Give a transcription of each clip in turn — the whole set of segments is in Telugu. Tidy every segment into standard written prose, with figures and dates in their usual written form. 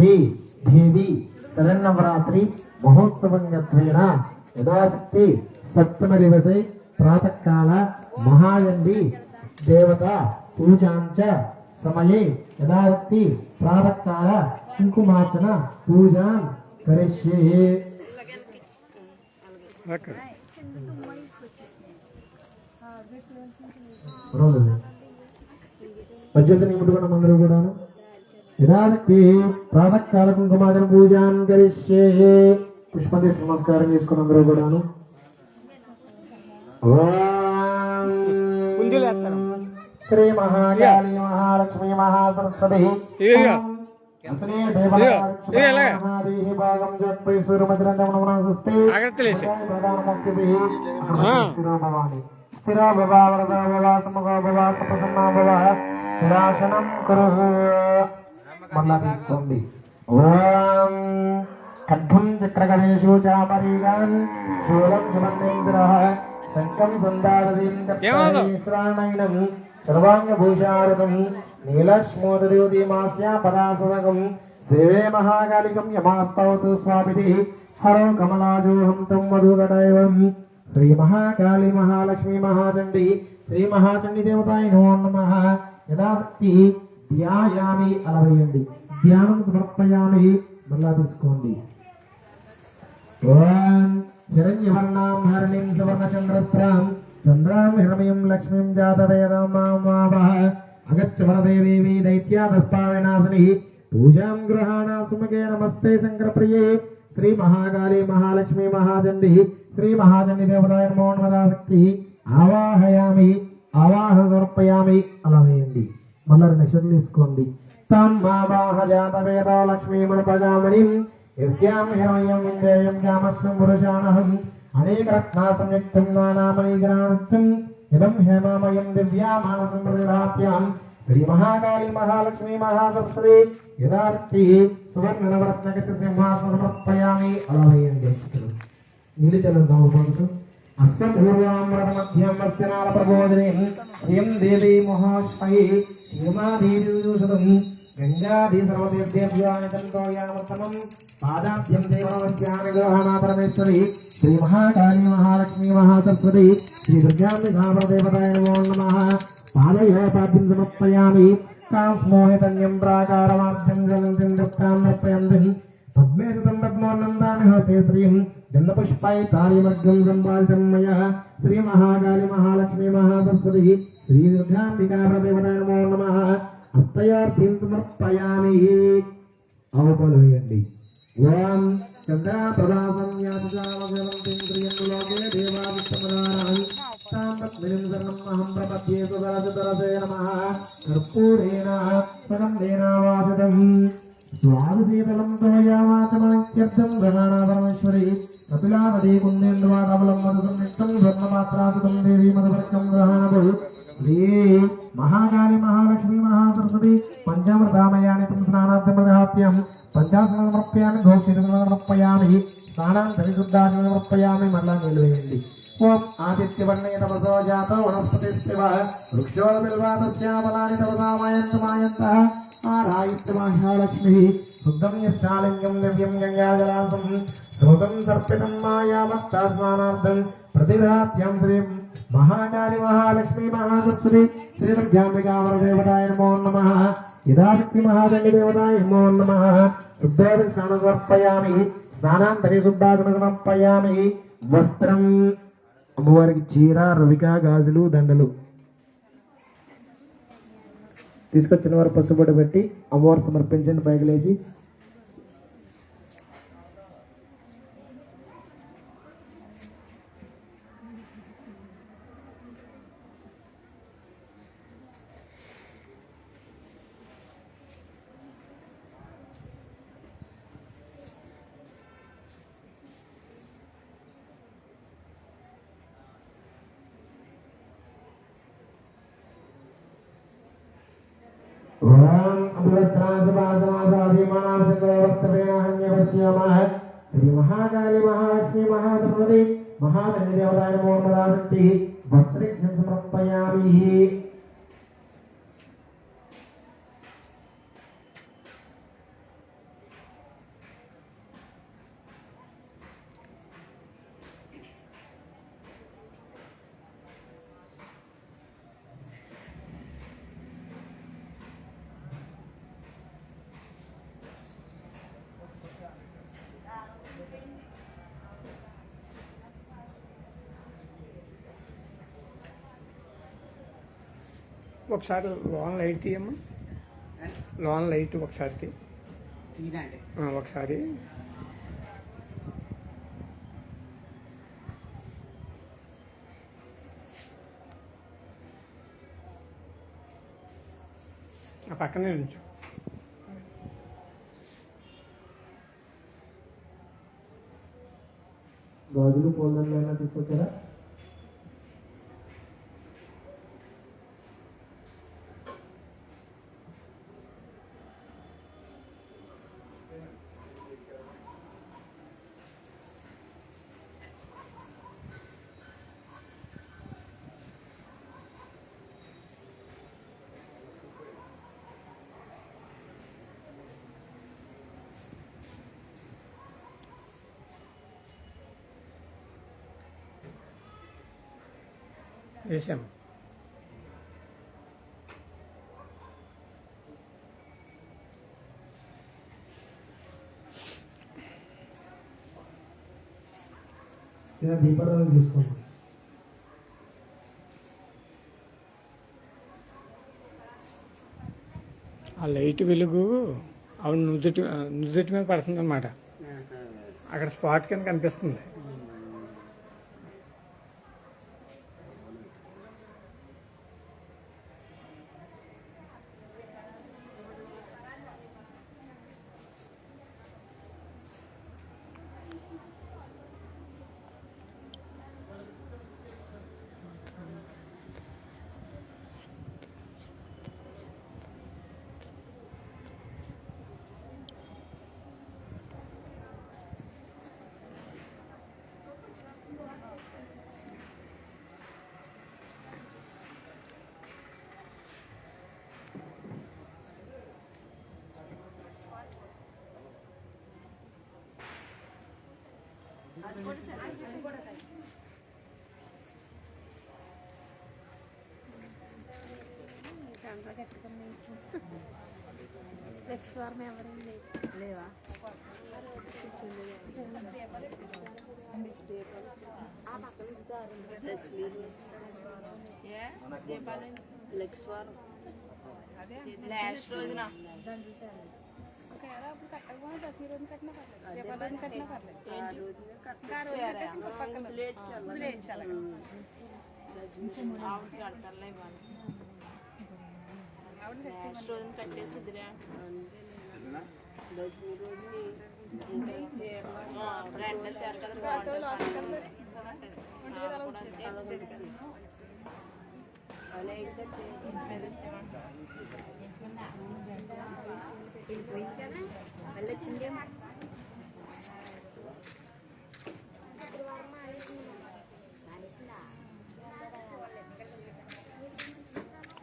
శ్రీ దేవి శరన్నవరాత్రి మహోత్సవంగత్వేన యథాశక్తి సప్తమ దివసే ప్రాతకాల మహాయండి దేవత పూజాంచ సమయే యథాశక్తి ప్రాతకాల కుంకుమార్చన పూజాం కరిష్యే. పద్ధతిని ముట్టుకున్నాం అందరూ కూడాను. యథాశక్తి ప్రాతకాల కుంకుమార్చన పూజాం కరిష్యే. పుష్పదేశ నమస్కారం చేసుకుని అందరూ కూడాను. శ్రీ మహాకాళీ మహాలక్ష్మి మహాసరస్వతి భాగం స్థిరాశనం కురు. మళ్ళా తీసుకోండి. ఓం ఖడ్గం చక్రగణేషు చాపరీగాన్ శూలం సుమందేంద్రః శంఖం సందారదీం కర్తైశ్రాణైనం సర్వాంగభూషారథం నీలశ్మోదయోతిమాస్యా పదాసదకం సేవే మహాకాళికం యమాస్తౌతు స్వామితి హరో కమలాజోహం తం మధుగడైవం. శ్రీ మహాకాళీ మహాలక్ష్మి మహాచండి శ్రీ మహాచండి దేవతాయ నమో నమః. యథాశక్తి ధ్యాయామి అలవేయండి. ధ్యానం సమర్పయామి. మళ్ళా తీసుకోండి. ఓం హిరణ్యవర్ణాం హరిణీం సువర్ణచంద్రస్త్రాం చంద్రాం హిరణమయం లక్ష్మీం జాతవేదమావః. అగచ్చ వరదే దేవి దైత్యాదర్పా వినాశిని పూజాం గృహాణ సుమగే. నమస్తే శంకరప్రియే శ్రీ మహాకాళీ మహాలక్ష్మి మహాచండి శ్రీ మహాచండి దేవతాయ నమో నమః. శక్తి ఆవాహయామి. ఆవాహన సమర్పయామి. అలా వేయండి. మళ్ళీ నక్షత్రం తీసుకోండి. తం ఆవాహ జాతవేదో లక్ష్మీముపజామణిం యస్యాం హిరణమయం విందేయం జామస్వం పురుషాణహం అనేక రత్నా సంయుక్తం నానామణిగ్రాణత్వం ఇదం హేమామయం దివ్యా మానసం ప్రతిభాత్యాం శ్రీ మహాకాళీ మహాలక్ష్మి మహాసరస్వతి యథార్థి సువర్ణ నవరత్నగతి సింహాసన సమర్పయామి. అలా వేయండి. నీలిచలం దావుకుంటూ అస్య పూర్వామృత మధ్యం అస్యనాల ప్రబోధిని శ్రీం దేవీ మహాశ్మయీ హేమాధీజూషదం గంగాధీ సర్వతీర్థేభ్యానితంతోయామర్తమం పాదాభ్యం దేవనవస్యామి గ్రహణా పరమేశ్వరి శ్రీ మహాకాళీ మహాలక్ష్మి మహాసరస్వతి శ్రీ దుర్గాంబికాపరదేవతాయ నమో నమః. పాదయోపాద్యం సమర్పయామి. తాం స్మోహితన్యం ప్రాకారమార్జం జలంతిం దత్తాం నర్పయంతి పద్మేశతం పద్మోన్నందామి హోతే శ్రీం గంధపుష్పై తాళిమర్గం సంపాదితం మయా. శ్రీ మహాకాళీ మహాలక్ష్మి మహాసరస్వతి శ్రీ దుర్గాంబికాపరదేవతాయ నమో నమః. హస్తయార్థ్యం సమర్పయామి. ఆవుపాలు వేయండి. ఓం చంద్రాప్రభాసం యాతుజామజలంతింద్రియంలోకే దేవాదిష్టమదారాం తాం పద్మినిందనం అహం ప్రపద్యే సుదరసుదరసే నమః. కర్పూరేణ సుగంధేనావాసితం స్వాదశీతలం తోయామాచమనిత్యర్థం గ్రహాణా పరమేశ్వరి కపిలావతి కుందేంద్రవాదవలం మధు సంయుక్తం స్వర్ణమాత్రాసుతం దేవీ మధువర్గం గ్రహాణదు. శ్రీ మహాకాళీ మహాలక్ష్మి మహాసరస్వతి పంచామృతామయాని తం స్నానార్థమహాత్యం పంచాశనం సమర్పయామి. ఘోషితం సమర్పయామి. స్నానాంతరి శుద్ధాశనం సమర్పయామి. మళ్ళా నీళ్ళు వేయండి. ఓం ఆదిత్యవర్ణే తపసో జాతో వనస్పతిస్తివ వృక్షోరబిల్వాతస్యామలాని తపసామయంతు మాయంతః ఆరాయిత్య మహాలక్ష్మి శుద్ధం యశాలింగం దివ్యం గంగాజలాసం శ్రోతం సర్పితం మాయామత్తా స్నానార్థం ప్రతిభాత్యం శ్రీం మహాకాళీ మహాలక్ష్మి మహాసరస్వతి శ్రీ దుర్గాంబికాపరదేవతాయ నమో నమః. యథాశక్తి మహాదండి దేవతాయ నమో నమః. శుద్ధోదక స్నానం సమర్పయామి. స్నానాంతరి శుద్ధాసనం సమర్పయామి. వస్త్రం అమ్మవారికి చీర రవిక గాజులు దండలు తీసుకొచ్చిన వారు పసుబొట్టు పెట్టి అమ్మవారు సమర్పించండి. పైకి లేచి శ్రీ మహాకాళీ మహాలక్ష్మి మహాసరస్వతి మహాచండి దేవతాయ నమో నమః. వస్త్రజ్ఞం సమర్పయామి. ఒకసారి లోన్ లైట్ తీయమ్మా, లోన్ లైట్ ఒకసారి తీ, ఒకసారి ఆ పక్కనే నుంచు. గాజులు పూలదండలు అయినా తీసుకొచ్చారా? వేసాం. దీపారాధన తీసుకోండి. ఆ లైట్ వెలుగు ఆవిడ నుదుటి మీద పడుతుంది అన్నమాట. అక్కడ స్పాట్ కింద కనిపిస్తుంది. లక్ష్వారం ఎవరు లేవా? లక్ష్వారం లాస్ట్ రోజున నెక్స్ట్ రోజున కట్టేసిద్దిరా. దశమి రోజుని రెండో చేర కదా మళ్ళీ వచ్చింది.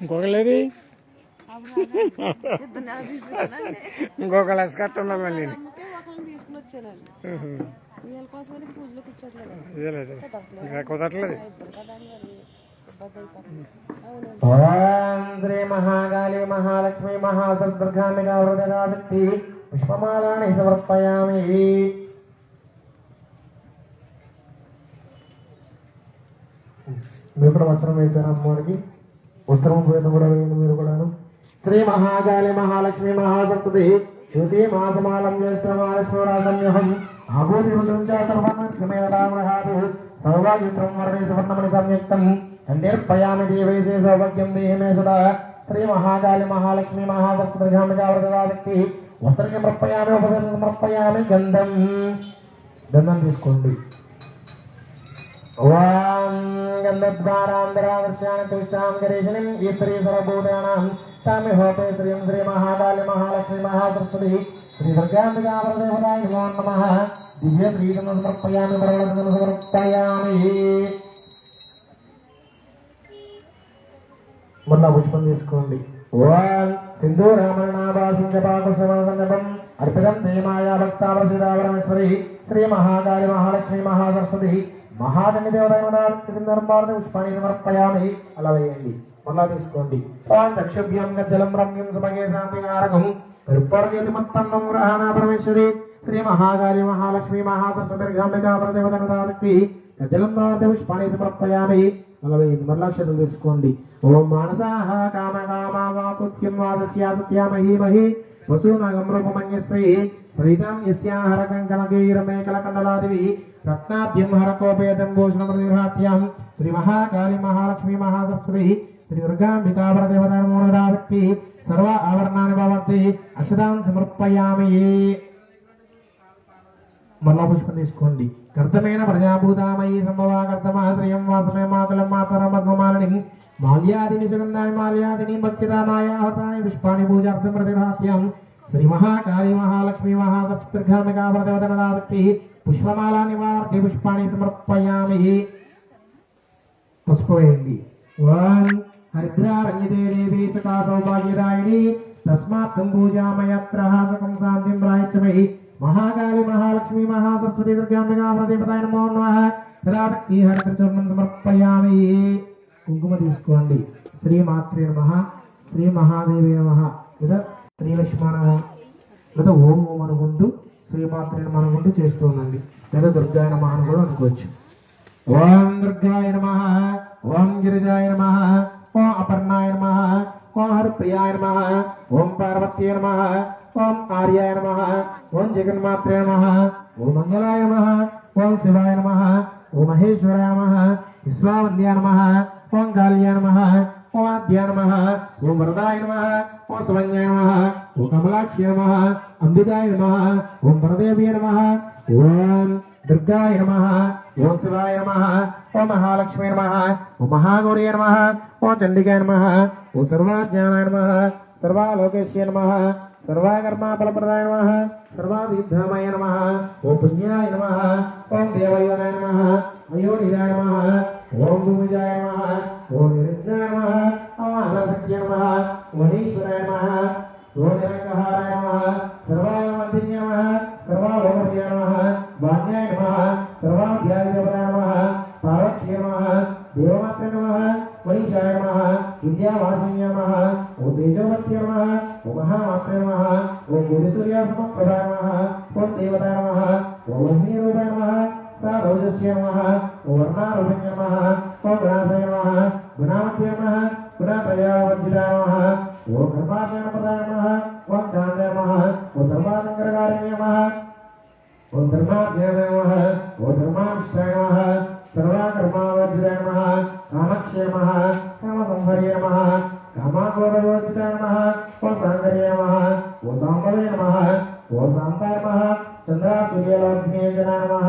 ఇంకొకలేది ఇంకొక లెస్ కట్టండి మళ్ళీ తీసుకుని వచ్చానండి. వీళ్ళ కోసమని పూజలో కూర్చోట్లేదు, కుదరట్లేదు. ఓం శ్రీ మహాకాళీ మహాలక్ష్మి మహాసద్దుర్గాంబికా వరదరాశక్తి పుష్పమాలాని సమర్పయామి. మీరు కూడా వస్త్రం వేశారు అమ్మవారికి. వస్త్రం పోయిన కూడా వేయండి మీరు కూడాను. శ్రీ మహాకాళీ మహాలక్ష్మి మహాసరస్వతి శ్రుతి మాసమాలం జ్యేష్ఠమాలక్ష్మీరాజమ్యహం ఆభూతి సర్వమేధాదు సౌభాగ్యం వర్ణే సువర్ణమణి సంయుక్తం నిర్పయామి దేవైసే సౌభాగ్యం దేహమే సదా. శ్రీ మహాకాళీ మహాలక్ష్మి మహాసరస్వతిర్గాంబికా వరదరాశక్తి వస్త్రం సమర్పయామి. ఉపదర్శనం సమర్పయామి. గంధం తీసుకోండి. ఓం గంధద్వారాంతరావర్షాన్ని తుష్టాం గరీషణిం ఈశ్వరీ సర్వభూతానాం తామి హోపే శ్రీం శ్రీ మహాకాళి మహాలక్ష్మి మహాసరస్వతి శ్రీ దుర్గాంబికా వరదేవతాయ నమో నమః. దివ్య ప్రీతం సమర్పయామి. వరవరదం సమర్పయామి. మళ్ళా పుష్పం తీసుకోండి. ఓం సింధూరామరణాభాసించపాకుశమసంగం అర్పితం దేమాయా భక్తావరసిదావరమేశ్వరి శ్రీ మహాకాళి మహాలక్ష్మి మహాసరస్వతి మహాజని దేవతాయ పుష్పాన్ని సమర్పయామి. అలా వేయండి. మళ్ళా తీసుకోండి. చక్షుభ్యం జలం రమ్యం సుమగే శాంతికారకం కృపర్గేతి మత్తన్నం గ్రహణా పరమేశ్వరి శ్రీ మహాకాళి మహాలక్ష్మి మహాసరస్వతిర్గాంబికా వరదేవతాయ జలం పుష్పాన్ని సమర్పయామి. 45 మరలాక్షరం తీసుకోండి. ఓం మానసాహ కామ కామావాపుత్యం వాదస్యా సత్యామహీమహి వసూనగం రూపమన్యశ్రీ శ్రీతం యస్యాహర కంకణకీరమేకలకండలాదివి రత్నాభ్యం హరకోపేతం భూషణమృతిహాత్యం శ్రీ మహాకాళి మహాలక్ష్మి మహాసరస్వతి శ్రీ దుర్గాంబికాపరదేవత మూలదావక్తి సర్వ ఆవరణాన్ని భవంతి అక్షతాం సమర్పయామి. మరలా పుష్పం తీసుకోండి. కర్తమైన ప్రజాభూతామయీ సంభవా కర్తమా శ్రియం వాసమే మాతలం మాతరం పద్మమాలిని మాల్యాదిని సుగంధాని మాల్యాదిని భక్తిదామాయాహతాని పుష్పాణి పూజార్థం ప్రతిభాత్యం శ్రీ మహాకాళి మహాలక్ష్మి మహాసరస్వతి పుష్పమాలా నివార్తి పుష్పాణి సమర్పయామి. పసుపు వేయండి. ఓం హరిద్రారణ్యదే దేవీ సకా సౌభాగ్యదాయిని తస్మాత్తం పూజామయత్రః సకం శాంతిం ప్రాయచ్చమై మహాకాళి మహాలక్ష్మి మహాసరస్వతి దుర్గాంబికా ప్రదేవతాయ నమో నమః. యథాశక్తి హరిద్రచూర్ణం సమర్పయామి. కుంకుమ తీసుకోండి. శ్రీమాత్రే నమః, శ్రీ మహాదేవి నమః, లేదా శ్రీలక్ష్మణ లేదా ఓం ఓం అనుకుంటూ శ్రీమాత్రే నమః అనుకుంటూ చేస్తూ ఉండండి. లేదా దుర్గాయ నమః అని కూడా అనుకోవచ్చు. ఓం దుర్గాయ నమః, ఓం గిరిజాయ నమః, ఓం అపర్ణాయ నమః, ఓం హరిప్రియాయ నమః, ఓం పార్వత్యై నమః, ఓం ఆర్యాయ నమః, ఓం జగన్మాత్రే నమః, ఓం మంగళాయ నమః, ఓం శివాయ నమః, ఓం మహేశ్వరాయ నమః, విశ్వావల్యాయ నమః, ఓం కాళ్యాయ నమః, ఓం ఆద్యాయ నమః, ఓం వరదాయ నమః, ఓం శివన్యాయ నమః, ఓం కమలాక్ష్యాయ నమః, అంబికాయ నమః, ఓం వరదేవ్యాయ నమః, ఓం దుర్గాయ నమః, ఓం శివాయ నమః, ఓం మహాలక్ష్మీ నమః, ఓం మహాగౌర్యాయ నమః, ఓం చండికాయ నమః, ఓం సర్వజ్ఞానాయ నమః, సర్వలోకేశ్వరాయ నమః, సర్వకర్మ ఫలప్రదాయ నమః, సర్వావిద్యామయ నమః, ఓం పుణ్యాయ నమః, ఓం దేవయోగాయ నమః, మయోనిజాయ నమః, ఓం భూమిజాయ నమః, ఓం నిరుద్ధాయ నమః, ఓం అనంతస్య నమః, ఓం ఈశ్వరాయ నమః, ఓం నిరంకహారాయ నమః, సర్వామంతిన్య నమః, సర్వాలోకప్రియ నమః, భాగ్యాయ నమః, సర్వాధ్యాయదేవతాయ నమః, పార్వత్యై నమః, దేవమాత్రే నమః, వైశాయ నమః, విద్యావాసిన్య నమః, ఓం తేజోవత్యై నమః, ఓం మహామాత్రే నమః, ఓం గురుసూర్యాసమప్రభాయ నమః, ఓం దేవతాయ నమః, ఓం అగ్నిరూపాయ నమః, సారోజస్య నమః, ఓం వర్ణారూపిణ్య నమః, ఓం గుణాశయ నమః, గుణామత్యై నమః, గుణత్రయావర్జితాయ నమః, ఓం కర్మాశయనపదాయ నమః, ఓం కాంతాయ నమః, ఓం సర్వాలంకరకారిణ్య నమః, ఓం ధర్మాధ్యాయ నమః, ఓం ధర్మానిష్టాయ నమః, సర్వకర్మావర్జితాయ నమః, కామక్షయ నమః, కామసంహర్య నమః, కామాక్రోధవర్జితాయ నమః, ఓం సాంగర్య నమః, ఓం సాంబవే నమః, ఓం శాంతాయ నమః, చంద్రాసూర్యలోక్నేజనాయ నమః,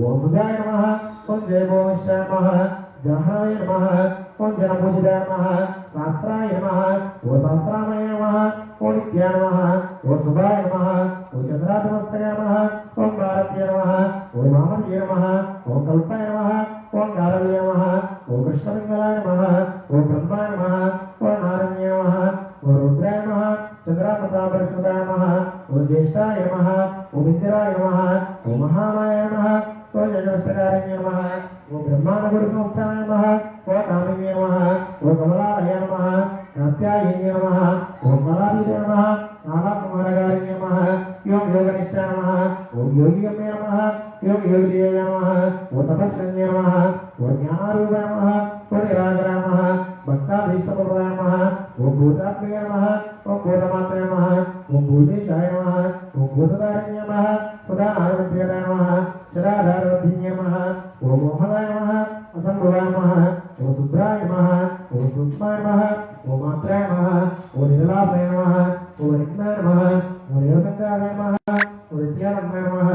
ఓం సుజాయ నమః, ఓం జయభూమిష్టాయ నమః, జహ్నవే నమః, ఓం జనపూజితాయ నమః, శాస్త్రాయ నమః, ఓం శాస్త్రామయ నమః, ఓం నిత్యాయ నమః, ఓం శుభాయ నమః, ఓం చంద్రాధమస్తయ నమః, ఓం భారత్య నమః, ఓం వామన్య నమః, ఓం కల్పాయ నమః, ఓం కారవ్య నమః, ఓం కృష్ణపింగళాయ నమః, ఓం బ్రహ్మాయ నమః, ఓం నారాయణ్య నమః, ఓం రుద్రాయ నమః, చంద్రాప్రతాపరిషదాయ నమః, ఓం జ్యేష్ఠాయ నమః, ఓం ఇందిరాయ నమః, ఓం మహామాయ నమః, ఓం జగదశకారిణ్య నమః, ఓం బ్రహ్మాండగురుసంస్థాయ నమః, ఓం కామిన్య నమః, ఓం కమలాలయ నమః, కాత్యాయన్య నమః, ఓం కళాధీయ నమః, నాగకుమారగారిణ్య నమః, ఓం యోగనిష్ఠాయ నమః, ఓం యోగిగమ్య నమః, ఓం యోగిదేయ నమః, ఓం తపస్సన్య నమః, ఓం జ్ఞానారూపాయ నమః, ఓం నిరాజరాయ నమః, భక్తాభీష్టప్రదాయ నమః, ఓం భూతాత్మయ నమః, ఓం భూతమాత్రే నమః, ఓం భూతేశాయ నమః, ఓం భూతధారిణ్య నమః, సుధానారవిద్యాయ నమః, శరాధారవద్ధిన్య నమః, ఓం మోహనాయ నమః, అసంభవాయ నమః, ఓం శుభ్రాయ నమః, ఓం సూక్ష్మాయ నమః, ఓం మాత్రాయ నమః, ఓం నిరలాభాయ నమః, ఓం నిజ్ఞాయ నమః, ఓం నిరసంకాయ నమః, ఓం విద్యానందాయ నమః,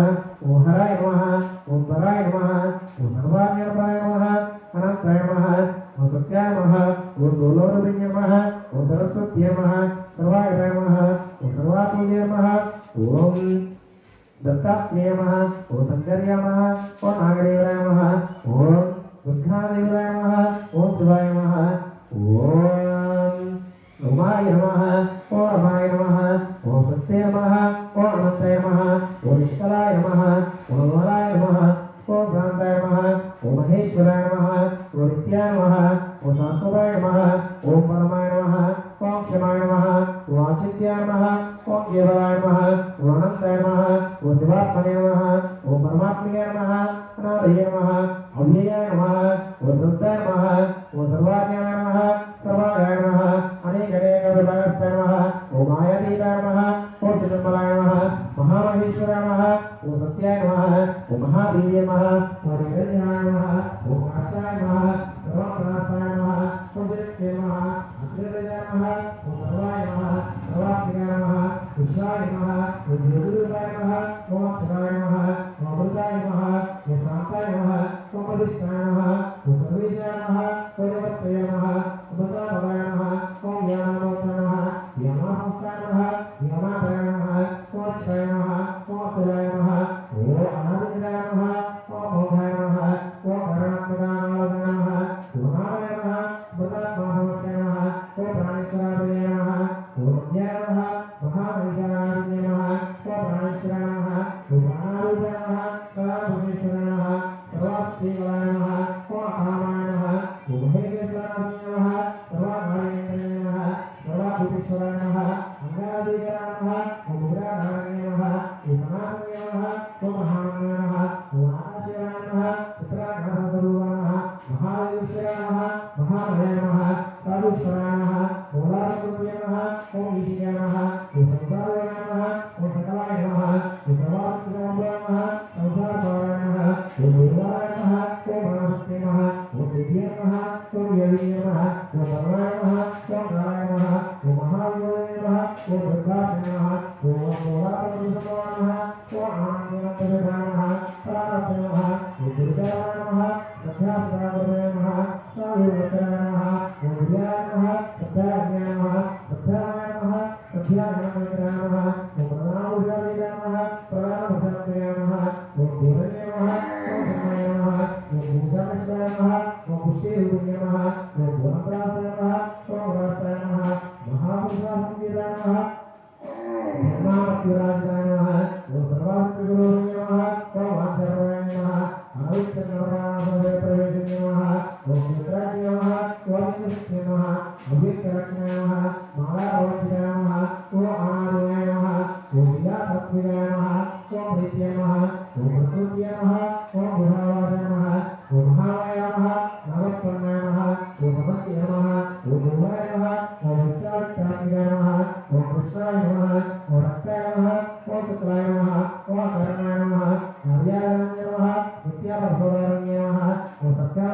ఓం హరాయ నమః, ఓం పరాయ నమః, ఓం సర్వాజ్ఞాప్రాయ నమః, అనంతాయ నమః, ఓం సత్యాయ నమః, ఓం గోలోరవిన్య నమః, ఓం సరస్వత్యై నమః, సర్వాయుధాయ నమః, ఓం సర్వాపూజ్యాయ నమః, ఓం దత్తాత్రేయ నమః, ఓం శంకర్య నమః, ఓం నాగదేవాయ నమః, ఓం దుర్గాదేవాయ నమః, ఓం శివాయ నమః, ఓం ఉమాయ నమః, ఓం రమాయ నమః, ఓం సత్యే నమః, ఓం అనంతాయ నమః, ఓం నిష్కలాయ నమః, ఓం అమలాయ నమః, ఓం శాంతాయ నమః, ఓం మహేశ్వరాయ నమః, ఓం నిత్యాయ నమః, ఓం శాశ్వతాయ నమః, ఓం పరమాయ నమః, ఓం క్షమాయ నమః, ఓం ఆచిత్యాయ నమః, ఓం కేవలాయ నమః, ఓం అనంతాయ నమః, ఓం శివాత్మనే నమః, ओम परमात्मने नमः अनादये नमः अव्ययाय नमः ओम सत्ताय नमः ओम सर्वाज्ञाय नमः सर्वागाय नमः अनेक विभागस्ताय नमः ओम मायातीताय नमः ओम चिदंबराय नमः महामहेश्वराय नमः ओम सत्याय नमः ओम महावीर्याय नमः ओम निरंजनाय नमः ओम आशाय नमः सर्वनाशाय नमः ओम जगते नमः अग्रजाय नमः ओम सर्वाय नमः सर्वात्मकाय नमः विश्वाय नमः ओम योगरूपाय नमः ओम अक्षराय नमः ओम अमृताय नमः ओम शांताय नमः ओम अधिष्ठाय नमः ओम सर्वेशाय नमः ओम निवर्तये नमः ओम बताभवाय नमः ओम ज्ञानामोक्षाय नमः ज्ञानामोक्षाय नमः ज्ञानाय नमः ओम अक्षराय नमः ओम अतुलाय नमः ओम अनादिताय नमः ओम मोहाय नमः ओम करुणात्मकाय नमः ओम नारायणाय नमः बताभवाय नमः ओम प्राणेश्वराय नमः ओम ज्ञाय नमः महामहिषाय नमः ओम प्राणेश्वराय नमः ओम प्राणारूपाय नमः कलाभूषेश्वराय नमः सर्वास्तेवाय नमः ओम अकामाय नमः ओम महेश्वराय नमः सर्वाधारेन्द्राय नमः सर्वाभूतेश्वराय नमः अंगादिकाय नमः ओम उग्राधाराय नमः ओम सनातनाय नमः ओम महामनाय नमः ओम आकाशाय नमः चित्राघातस्वरूपाय नमः महादेवेश्वराय नमः महामयाय नमः साधुश्वराय नमः ओम लाभरूपाय नमः ओम ईशाय नमः ओम संसाराय नमः ओम सकलाय नमः ओम सर्वात्मकाय नमः संसारपाराय नमः ओम निर्वाणाय नमः ओम महाभक्ते नमः ओम सिद्धिये नमः ओम योगिने नमः ओम सर्वाय नमः ओम कालाय नमः ओम महावीराय नमः ओम दुर्गाय नमः ओम मोलापतिसमाय नमः ओम आनंदनाथाय नमः प्राणाय नमः ओम दुर्गाय नमः सत्यासनाय नमः साधुवचनाय नमः ओम विद्याय नमः सत्याज्ञाय नमः सत्याय नमः सत्याज्ञानाय नमः ओम प्रणामोजाय नमः प्रणामोजाय नमः ओम देवाय नमः ओम धर्माय नमः ओम भूषाय नमः ओम पुष्टिरूपाय नमः ओम गुणप्रासाय नमः ओम रासाय नमः महापुरुषाय नमः धर्मात्युराजाय नमः ओम सर्वात्मगुरुवे नमः ओम आचार्याय नमः अनविच्छिन्नपरामर्शे प्रवेशिने नमः ओम मित्राय नमः ओम नित्ये नमः अभिक्राय नमः मालावचिताय नमः ओम आनंदाय नमः ओम विलासत्विकाय नमः ओम प्रीत्याय नमः ओम प्रकृत्याय नमः ओम विभावाय नमः ओम महावाय नमः नमस्कारणाय नमः ओम नमस्ते नमः ओम भूमाय नमः ओम विद्यार्थाय नमः ओम कृष्णाय नमः ओम रक्ताय नमः ओम शुक्लाय नमः ओम करणाय नमः आर्याय नमः नित्याभवनाय नमः ओम सत्याय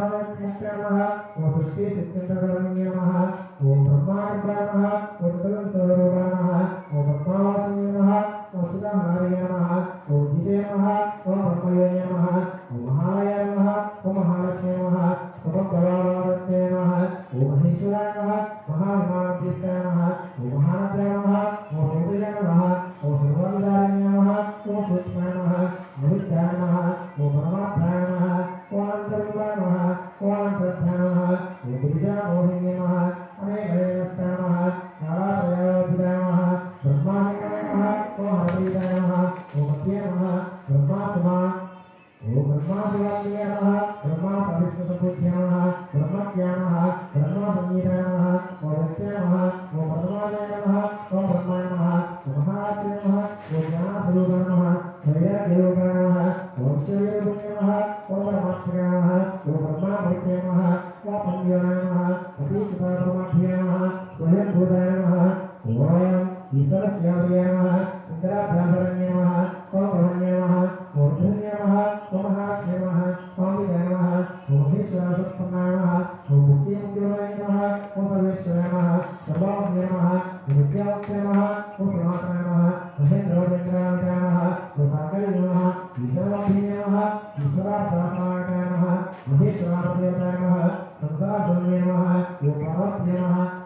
नमः ओम सृष्टि सिद्धिंद्राय नमः ओम ब्रह्माय नमः ओम स्वरूपाय नमः ओम पद्मावासाय नमः ओम सुधामाय नमः ओम जिते नमः ओम ब्रह्मयोगे नमः ओम महालय नमः ओम महालक्ष्मी नमः ओम भगवानते नमः ओम महेश्वराय नमः महाविमानदेशाय नमः ओम महानताय नमः ओम सूर्याय नमः ओम सर्वविदाय नमः ओम सूक्ष्माय नमः अविद्याय नमः ओम परमात्माय नमः ओम अनन्तरूपाय नमः ओम अनन्तरत्नाय नमः ओम गिरिजामोहिनी नमः अनेकदेवस्ताय नमः कालात्रयावधिताय नमः ब्रह्माण्डाय नमः ओम हरिदाय नमः ओम मत्ये नमः ब्रह्मात्मा ओम ब्रह्मादिवाय नमः ब्रह्मा सविष्णुसंबुद्ध्याय नमः ब्रह्मज्ञाय नमः ब्रह्मसंगीताय नमः ओम नित्याय नमः ओम ब्रह्माय नमः ओम ब्रह्माय नमः ओम महात्माय नमः ओम ज्ञानस्वरूपाय नमः वैराग्यरूपाय नमः ओम शिवरूपाय नमः ओम परमात्माय नमः ओम ब्रह्माभूताय नमः ओम पंचाय नमः अतीतपरमात्माय नमः स्वयंभूताय नमः ओम ईश्वरस्याय नमः इंद्राभ्यासरण्य नमः ओम ब्रह्मण्य नमः ओम धन्य नमः ओम महालक्ष्मी नमः ओम विद्याय नमः ओम महेश्वराय नमः ओम मुक्तिमंगलाय नमः ओम सर्वेश्वराय नमः सर्वज्ञाय नमः ओम विद्यावत्याय नमः ओम समात्माय नमः महेंद्रोपेन्द्राय नमः ओम सागराय नमः ईश्वराभिनय नमः ईश्वरार्थात्माय नमः महेश्वराय नमः संसारशून्याय नमः ओम पार्वत्याय नमः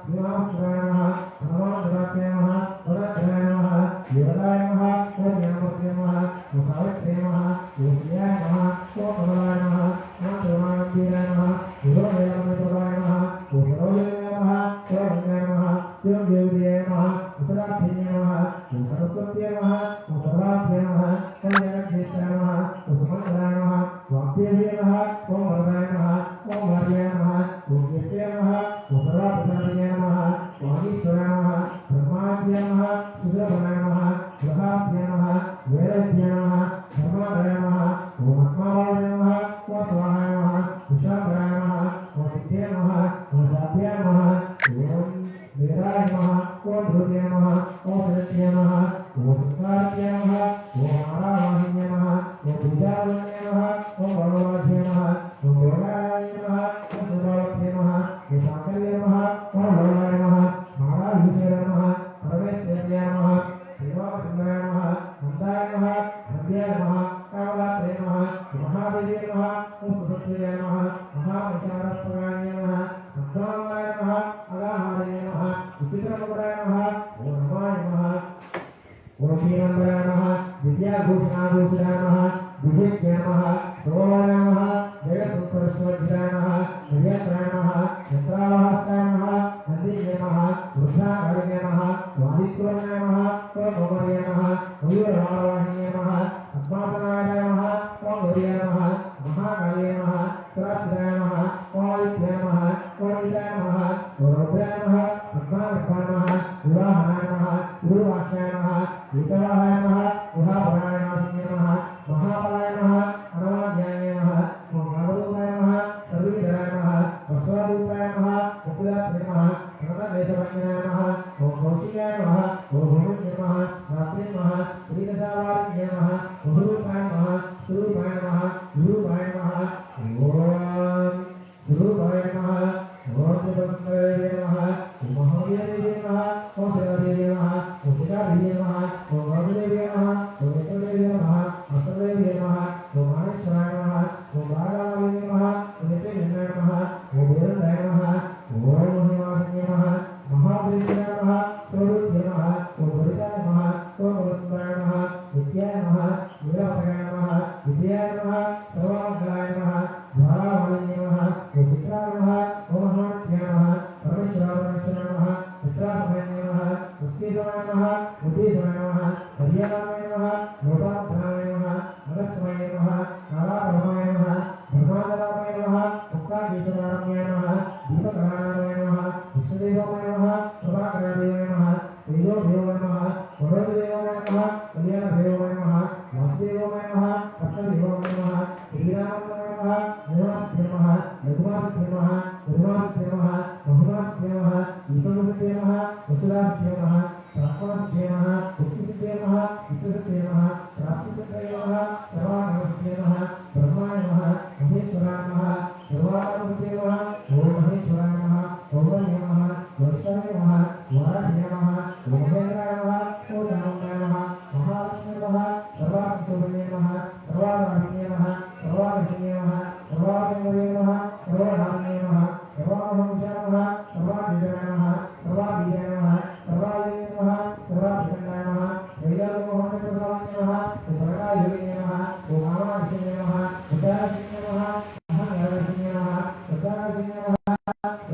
मयूरवाहिन्ये नमः पद्मासनाय नमः ओम गौर्ये नमः महाकाये नमः सुराक्षराय नमः ओम आदित्याय नमः ओम ईशाय नमः ओम रुद्राय नमः पद्मावताय नमः विवाहाय नमः गुरुवाक्षाय नमः ईशावाय नमः उहाभराय नमः महाबलाय नमः अनवाद्याय नमः ओम गावरूपाय नमः सर्वीधराय नमः वस्वारूपाय नमः उकुलाय नमः प्रणदेशवन्याय नमः ओम कौशिकाय नमः ओम भूमिन्ये नमः रात्रि नमः श्रीदशावार्य नमः बहुरूपाय नमः स्वरूपाय नमः गुरुपाय नमः ओम गुरुपाय नमः ओम देवदेवाय नमः ओम महावीराय नमः ओम शिवाय नमः ओम शिवाय नमः ओम वामदेवाय नमः ओम विष्णुदेवाय नमः हस्तदेवाय नमः ओम माहेश्वराय नमः ओम बालाय नमः ओम नित्याय नमः ओम वीराय नमः ओम महिमाय नमः महावीराय नमः स्वरूपाय नमः ओम वरिदाय नमः ओम वरुणाय नमः नित्याय नमः वीराय नमः विजयाय नमः सर्वमंगलाय नमः धारावाय नमः ओम चित्राय नमः ओम महात्याय नमः परमेश्वराय नमः चित्राय नमः मुस्लिमाय नमः मुदीसाय नमः हरियाणाय नमः लोकाभ्राय नमः नरस्वाय नमः नारायणाय नमः धर्माधराय नमः मुक्ताकेशवाय नमः दीपकराय नमः विष्णुदेवाय नमः प्रभाकराय नमः तेजोदेवाय नमः वरुणदेवाय नमः कल्याणदेवाय नमः वासुदेवाय नमः पट्टदेवाय नमः श्रीरामाय नमः निवासाय नमः यदुवासाय नमः यदुवासाय नमः बहुवासाय नमः ईश्वराय नमः वसुदाय नमः प्राप्ताय नमः उक्तिसाय नमः विष्णुसाय नमः प्राप्तिसाय नमः सर्वानमस्ते नमः ब्रह्माय नमः महेश्वराय नमः सर्वानमस्ते नमः ओम महेश्वराय नमः ओम नमः वैष्णवाय नमः वाराय नमः लोकेन्द्राय नमः ओम नारायणाय नमः महालक्ष्मी नमः सर्वात्मने नमः सर्वाराधिने नमः सर्वालक्ष्मी नमः सर्वादेवये नमः सर्वधामने नमः सर्वामहंसाय नमः सर्वादिजय नमः सर्वादिजय नमः सर्वादिजय नमः सर्वादिजय नमः वेदालमोहनप्रदाय नमः सर्वादिजय नमः ओम महालक्ष्मी नमः उदासीन नमः महालक्ष्मी नमः उदासीन नमः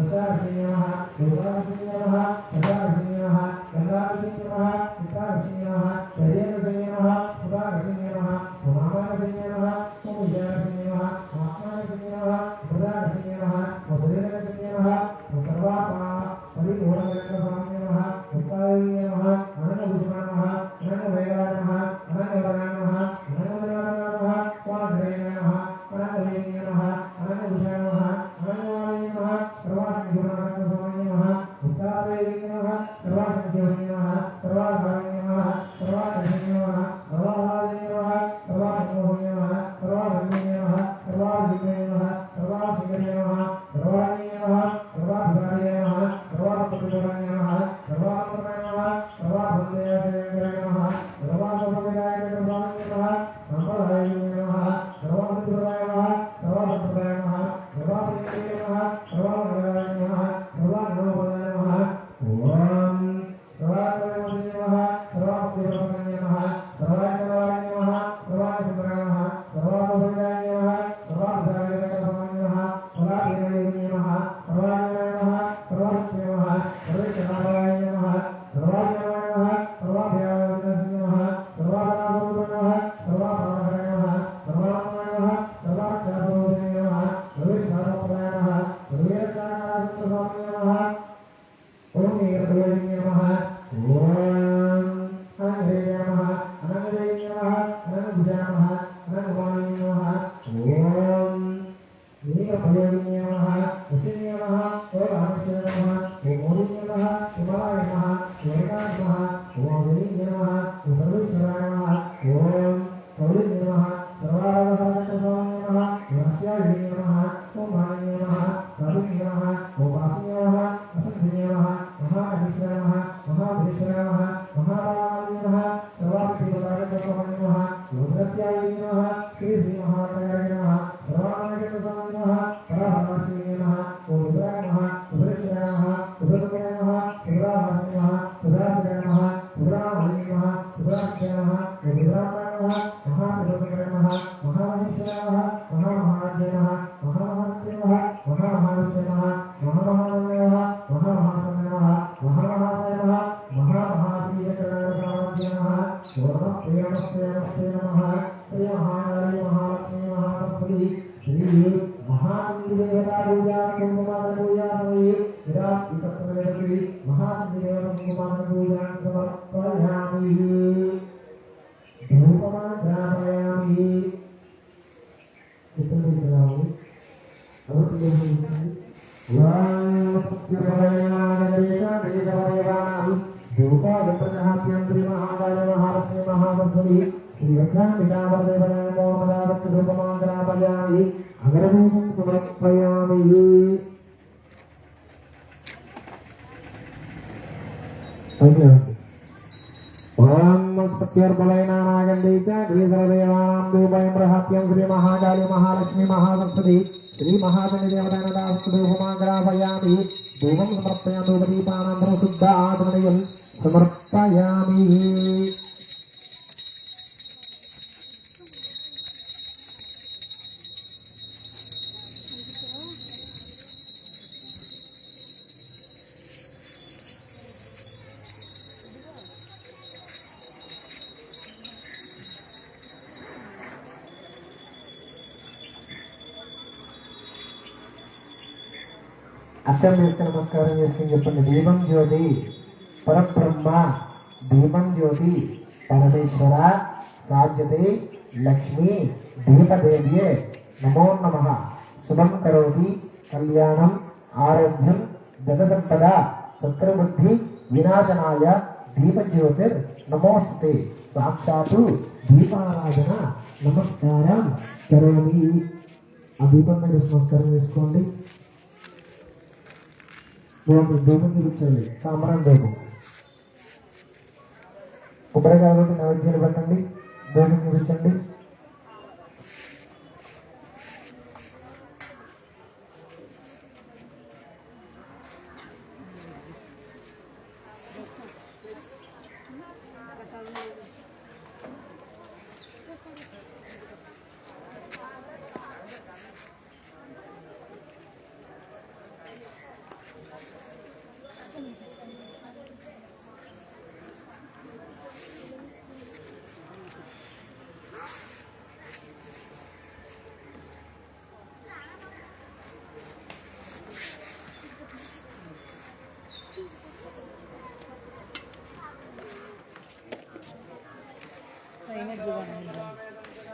उदासीन नमः उदासीन नमः उदासीन नमः गंगालक्ष्मी नमः उदासीन नमः जयलक्ष्मी नमः उदासीन नमः महालक्ष्मी नमः ओम विजयलक्ष्मी नमः महालक्ष्मी नमः उदासीन नमः वसुदेवलक्ष्मी नमः सर्वासा परिपूर्णलक्ष्मी नमः उपाय नमः अनन्तभूषण नमः अनन्तवेदाय नमः अनन्तवराय नमः अनन्तवराय नमः वाग्देवाय नमः अनन्तवेदाय नमः अनन्तभूषण नमः अनन्तवाय नमः सर्वासंपूर्णलक्ष्मी नमः उपाय नमः सर्वासंपूर्ण नमः सर्वाधाय नमः सर्वालक्ष्मी नमः सर्वाधाय नमः सर्वासंपूर्ण नमः सर्वालक्ष्मी नमः सर्वादिव्य नमः सर्वासिंह नमः सर्वाय नमः सर्वाधिकाय नमः सर्वापतिपदाय नमः सर्वात्मनाय नमः सर्वाभद्राय नमः सर्वाभद्राय नमः मंगलाय नमः सर्वाभद्राय नमः सर्वाभद्राय नमः सर्वाभद्राय नमः सर्वामंगलाय नमः सर्वानमोदाय नमः ओम सर्वात्मने नमः सर्वाभद्राय नमः सर्वाय नमः सर्वाभद्राय नमः सर्वाभद्राय नमः सर्वाभद्राय नमः सर्वाभद्राय नमः सर्वाय नमः सर्वाभद्राय नमः सर्वेश्वराय नमः सर्वाय नमः सर्वाभ्याय नमः सर्वाभद्राय नमः सर्वाभद्राय नमः सर्वाय नमः सर्वाभद्राय नमः सर्वेश्वराय नमः सर्वेश्वराय नमः ओम नीलकण्ठाय नमः ओम अनंताय नमः अनंताय नमः अनंतभुजाय नमः अनंतवाय नमः ओम नीलकण्ठाय नमः उषिने नमः ओम रामेश्वराय नमः ओम मोदिने नमः शिवाय नमः वेदाय नमः ओम वेदिने नमः ओम सर्वेश्वराय नमः ओम गौरीने नमः सर्वाराधनाय नमः रस्याय नमः ओम माये नमः साधुने नमः ओम वासुने नमः असंख्ये नमः महाधीश्वराय नमः महाधीश्वराय नमः महाराय नमः सर्वाधिपदाय नमः लोकस्याय नमः श्री श्री महाराय नमः सर्वानाय नमः पराहरस्ये नमः ओम रुद्राय नमः रुद्रेश्वराय नमः रुद्रमय नमः रुद्राय नमः रुद्राय नमः रुद्राय नमः रुद्राय नमः रुद्राय नमः महारुद्राय नमः महामहेश्वराय नमः महामहाराय नमः महामहाराय नमः महामहाराय नमः महामहाराय नमः महामहाराय नमः महामहाराय नमः महामहाराय नमः महामहाराय नमः नमस्ते नमस्ते नमस्ते नमः श्री महाकाली महालक्ष्मी महासरस्वती श्री महादेवता पूजा कुंकुमान पूजा हुई विराट श्री महादेवता कुंकुमान पूजा समर्पयामि धूपमान ग्रापयामि कितने ग्राम अब तो श्री महाकाली महालक्ष्मी महासरस्वती श्री लक्ष्मीकामदेवनामोपदापयामि अग्रदूतं समर्पयामि धूपयं प्रहाप्यं श्री महाकाली महालक्ष्मी महासरस्वती श्री महादेवतापयामि धूपं समर्पयामि धूपदीपानां शुद्ध आत्मनियं समर्पयामि అక్షరం చేస్తే నమస్కారం చేసుకుని చెప్పండి దీపం జ్యోతి పరబ్రహ్మ దీపం జ్యోతి పరమేశ్వర సాధ్యతే లక్ష్మీ దీపదేవ్యే నమో నమః శుభం కరోతి కళ్యాణం ఆరోగ్యం జగసంపద శత్రుబుద్ధి వినాశనాయ దీపజ్యోతిర్ నమోస్తుతే సాక్షాత్తు దీపారాధన నమస్కారం కరోమి ఆ దీపం మీద నమస్కారం చేసుకోండి దీపం చూపించండి సాంబ్రాన్ దీపం కొబ్బరికాయ ఒకటి నైవేద్యాలు పెట్టండి దీపం చూపించండి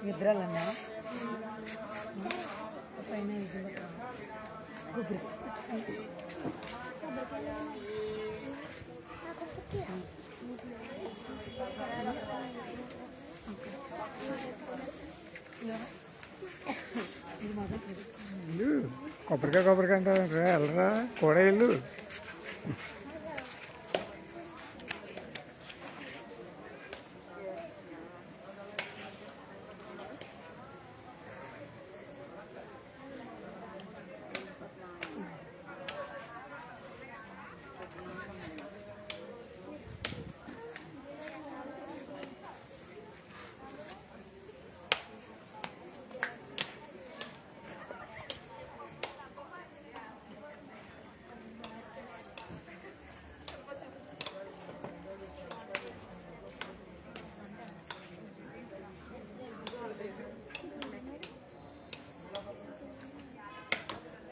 నిద్రలన్నా పైన కొబ్బరికాయ కొబ్బరికాయ అంటారు వెళ్ళరా కూడా వెళ్ళు